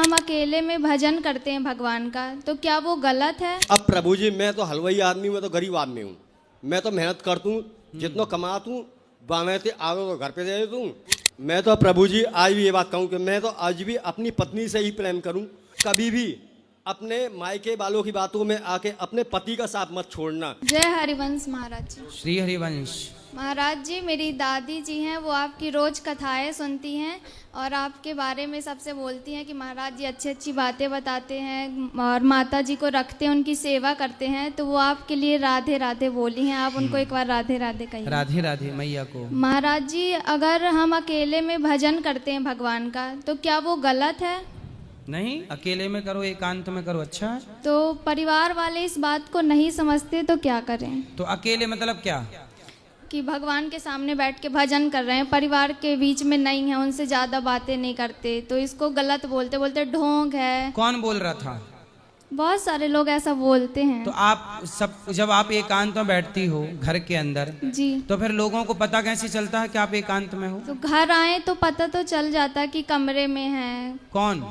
हम अकेले में भजन करते हैं भगवान का, तो क्या वो गलत है? अब प्रभु जी मैं तो हलवाई आदमी, मैं तो गरीब आदमी हूँ। मैं तो मेहनत करता हूँ, जितना कमाता हूँ बामें से आगे तो घर पे दे देता हूँ। मैं तो प्रभु जी आज भी ये बात कहूँ कि मैं तो आज भी अपनी पत्नी से ही प्रेम करूँ। कभी भी अपने मायके वालों की बातों में आके अपने पति का साथ मत छोड़ना। जय हरिवंश महाराज जी। श्री हरिवंश। महाराज जी, मेरी दादी जी हैं, वो आपकी रोज कथाएं सुनती हैं और आपके बारे में सबसे बोलती हैं कि महाराज जी अच्छी अच्छी बातें बताते हैं और माता जी को रखते हैं, उनकी सेवा करते हैं। तो वो आपके लिए राधे राधे बोली हैं, आप उनको एक बार राधे राधे कहिए। राधे राधे मैया को। महाराज जी, अगर हम अकेले में भजन करते हैं भगवान का, तो क्या वो गलत है? नहीं, अकेले में करो, एकांत में करो, अच्छा है। तो परिवार वाले इस बात को नहीं समझते तो क्या करें? तो अकेले मतलब क्या? कि भगवान के सामने बैठ के भजन कर रहे हैं, परिवार के बीच में नहीं है, उनसे ज्यादा बातें नहीं करते, तो इसको गलत बोलते बोलते ढोंग है। कौन बोल रहा था? बहुत सारे लोग ऐसा बोलते हैं। तो आप सब जब आप एकांत में बैठती हो घर के अंदर जी, तो फिर लोगों को पता कैसे चलता है कि आप एकांत में हो? तो घर आए तो पता तो चल जाता कि कमरे में है। कौन?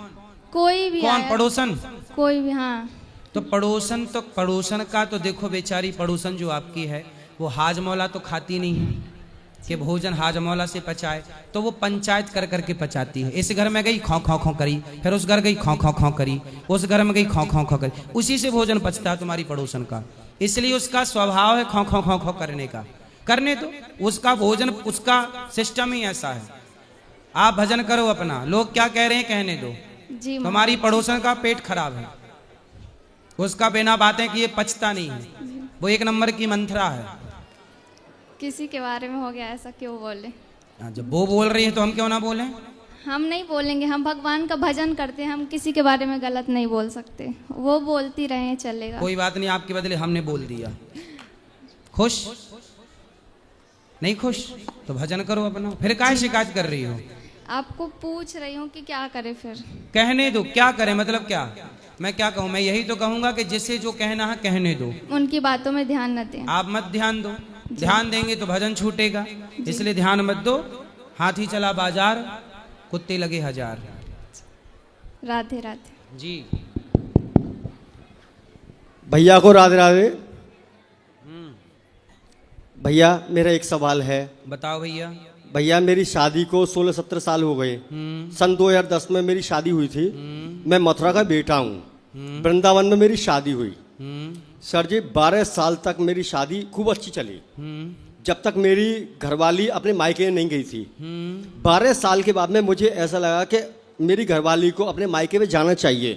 कोई भी कौन? आया, पड़ोसन? कोई भी। हाँ, तो पड़ोसन का तो देखो, बेचारी पड़ोसन जो आपकी है वो हाजमौला तो खाती नहीं है कि भोजन हाजमौला से पचाए, तो वो पंचायत कर करके पचाती है। इस घर में गई खौ खौ खौ करी, फिर उस घर गई खौ खौ खौ करी, उस घर में गई खौ खौ खौ करी, उसी से भोजन पचता है तुम्हारी पड़ोसन का। इसलिए उसका स्वभाव है खौ खौ खौ खौ करने का। करने तो उसका भोजन, उसका सिस्टम ही ऐसा है। आप भजन करो अपना, लोग क्या कह रहे हैं कहने दो। जी। तुम्हारी पड़ोसन का पेट खराब है, उसका बिना बातें किए पचता नहीं है, वो एक नंबर की मंथरा है। किसी के बारे में हो गया ऐसा, क्यों बोले? जब वो बोल रही है तो हम क्यों ना बोलें? हम नहीं बोलेंगे, हम भगवान का भजन करते हैं, हम किसी के बारे में गलत नहीं बोल सकते। वो बोलती रहे, चलेगा। कोई बात नहीं, आपके बदले हमने बोल दिया। खुश? नहीं खुश तो भजन करो अपना, फिर काहे शिकायत कर रही हो? आपको पूछ रही हूँ कि क्या करे फिर। कहने दो, क्या करें मतलब क्या? मैं क्या कहूँ? मैं यही तो कहूंगा कि जिसे जो कहना है कहने दो, उनकी बातों में ध्यान न दें। आप मत ध्यान दो, ध्यान देंगे तो भजन छूटेगा, इसलिए ध्यान मत दो। हाथी चला बाजार, कुत्ते लगे हजार। राधे राधे जी। भैया को राधे राधे। भैया मेरा एक सवाल है। बताओ भैया। भैया मेरी शादी को 16-17 साल हो गए। सन 2010 में मेरी शादी हुई थी। मैं मथुरा का बेटा हूँ। वृंदावन में मेरी शादी हुई। सर जी 12 साल तक मेरी शादी खूब अच्छी चली, जब तक मेरी घरवाली अपने मायके नहीं गई थी। 12 साल के बाद में मुझे ऐसा लगा कि मेरी घरवाली को अपने मायके में जाना चाहिए।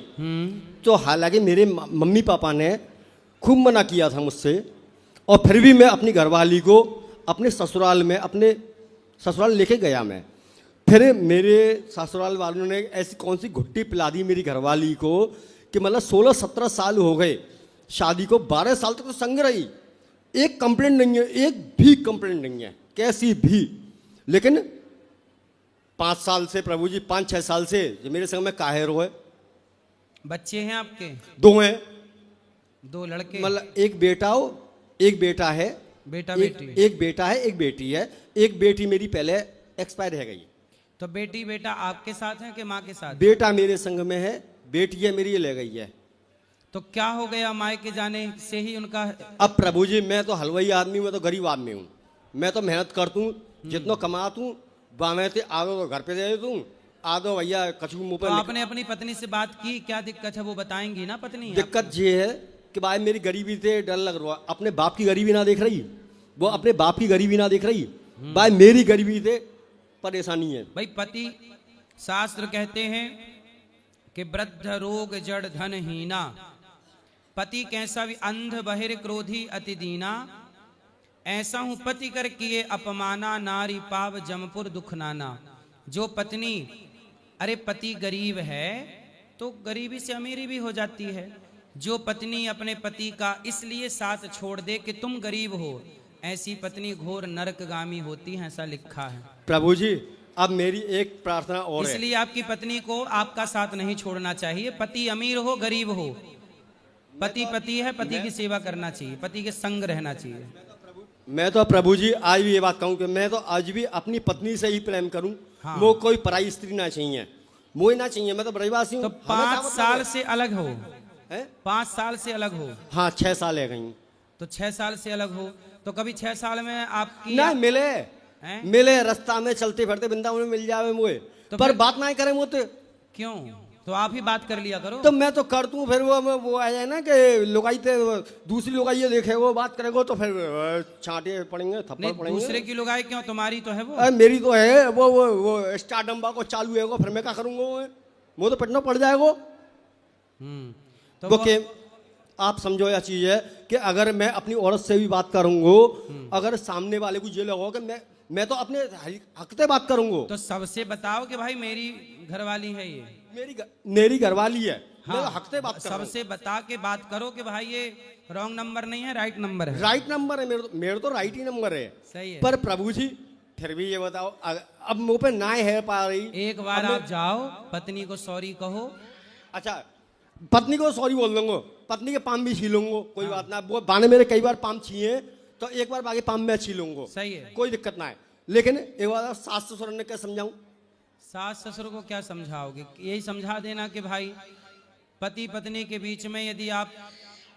तो हालांकि मेरे मम्मी पापा ने खूब मना किया था मुझसे, और फिर भी मैं अपनी घरवाली को अपने ससुराल लेके गया। मैं फिर मेरे ससुराल वालों ने ऐसी कौन सी घुट्टी पिला दी मेरी घरवाली को कि मतलब 16-17 साल हो गए शादी को, 12 साल तक तो संग रही, एक कंप्लेंट नहीं है, एक भी कंप्लेंट नहीं है कैसी भी। लेकिन 5 साल से प्रभु जी, 5-6 साल से जो मेरे संग में काहिर हुए। बच्चे हैं आपके? 2 हैं। 2 लड़के? मतलब एक बेटा हो, एक बेटा है। बेटा बेटी? एक बेटा है, एक बेटी है। एक बेटी मेरी पहले एक्सपायर है गई। तो बेटी बेटा आपके साथ है कि माँ के साथ? बेटा मेरे संग में है, बेटी है मेरी, ये ले गई है। तो क्या हो गया माय के जाने से ही उनका? अब प्रभु जी मैं तो हलवाई आदमी, मैं तो गरीब आदमी हूँ। मैं तो मेहनत करता हूँ, जितना कमाता हूँ बामें से आगे तो घर पे दे देता हूँ, आधो भैया कछु मुँह तो पर। आपने अपनी पत्नी से बात की? क्या दिक्कत है वो बताएंगी ना पत्नी? दिक्कत ये है कि भाई मेरी गरीबी से डर लग रहा है। अपने बाप की गरीबी ना देख रही, वो अपने बाप की गरीबी ना देख रही, भाई मेरी गरीबी से परेशानी है। भाई पति, शास्त्र कहते हैं कि वृद्ध रोग जड़ धन हीना, पति कैसा भी अंध बहिर क्रोधी अति दीना, ऐसा हूं पति कर किए अपमाना, नारी पाव जमपुर दुख नाना। जो पत्नी, अरे पति गरीब है तो गरीबी से अमीरी भी हो जाती है। जो पत्नी अपने पति का इसलिए साथ छोड़ दे कि तुम गरीब हो, ऐसी पत्नी घोर नरकगामी होती है, ऐसा लिखा है। प्रभु जी अब मेरी एक प्रार्थना और है। इसलिए आपकी पत्नी को आपका साथ नहीं छोड़ना चाहिए। पति अमीर हो गरीब हो, पति पति है, पति की सेवा करना चाहिए, पति के संग रहना चाहिए। मैं तो प्रभु जी आज भी ये बात कहूँ कि मैं तो आज भी अपनी पत्नी से ही प्रेम करूँ। हाँ। वो कोई पराई स्त्री ना चाहिए। मुझे ना चाहिए, मैं तो ब्रजवासी हूँ। तो 5 साल से अलग हो, है? 5 साल से अलग हो, हाँ 6 साल है कहीं। तो 6 साल से अलग हो, तो कभी 6 साल में आपकी ना मिले हैं? मिले रास्ता में चलते फिरते वृंदावन में मिल जावे मुझे, तो पर फिर- बात ना करे मुझे। क्यों? तो आप ही बात कर लिया करो। तो मैं तो कर दूं, फिर वो आ जाए ना कि लुगाई ते दूसरी लुगाई ये देखे वो बात करेगो तो फिर छांटे पड़ेंगे, थप्पड़ नहीं, पड़ेंगे। दूसरे की लुगाई क्यों, तुम्हारी तो है वो। अरे मेरी तो है वो स्टारडम्बा को चालू है वो, फिर मैं क्या करूंगा वो तो पिटना पड़ जाएगा। तो वो के आप समझो यह चीज है कि अगर मैं अपनी औरत से भी बात करूंगा, अगर सामने वाले को ये लगा कि मैं तो अपने हक से बात करूंगा, तो सबसे बताओ कि भाई मेरी घरवाली है ये, मेरी घरवाली है, मैं हाँ, तो हक से बात कर रहा हूं। सबसे बता के बात करो कि भाई ये रॉन्ग नंबर नहीं है, राइट नंबर है। राइट नंबर है, मेरे तो राइट ही नंबर है। सही है। पर प्रभु जी फिर भी ये बताओ, अब मुंह पे ना है पा रही। एक बार आप जाओ, पत्नी को सॉरी कहो। अच्छा, पत्नी को सॉरी बोल दूंगा, पत्नी के पाम भी छीलूंगा, कोई बात ना। वो बाने मेरे कई बार पाम छीए तो एक बार बाकी पाम मैं छीलूंगा, सही है। कोई दिक्कत ना है। लेकिन एक बार सास ससुर ने क्या समझाऊं? सास ससुर को क्या समझाओगे? यही समझा देना कि भाई पति पत्नी के बीच में यदि आप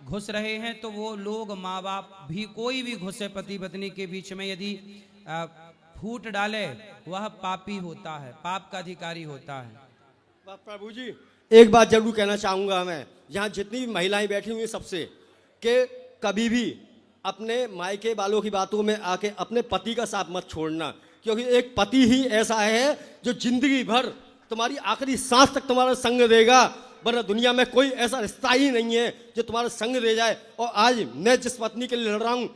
घुस रहे हैं तो वो लोग, माँ बाप भी, कोई भी घुसे पति पत्नी के बीच में, यदि फूट डाले वह पापी होता है, पाप का अधिकारी होता है। प्रभु जी एक बात जरूर कहना चाहूंगा मैं, यहाँ जितनी भी महिलाएं बैठी हुई हैं सबसे, कि कभी भी अपने मायके वालों की बातों में आके अपने पति का साथ मत छोड़ना, क्योंकि एक पति ही ऐसा है जो जिंदगी भर तुम्हारी आखिरी सांस तक तुम्हारा संग देगा, वरना दुनिया में कोई ऐसा रिश्ता ही नहीं है जो तुम्हारा संग दे जाए। और आज मैं जिस पत्नी के लिए लड़ रहा हूं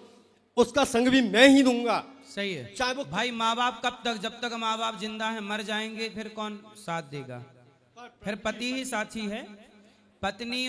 उसका संग भी मैं ही दूंगा। सही है। चाहे वो भाई माँ बाप कब तक, जब तक माँ बाप जिंदा है, मर जाएंगे फिर कौन साथ देगा? फिर पति ही साथी है। पत्नी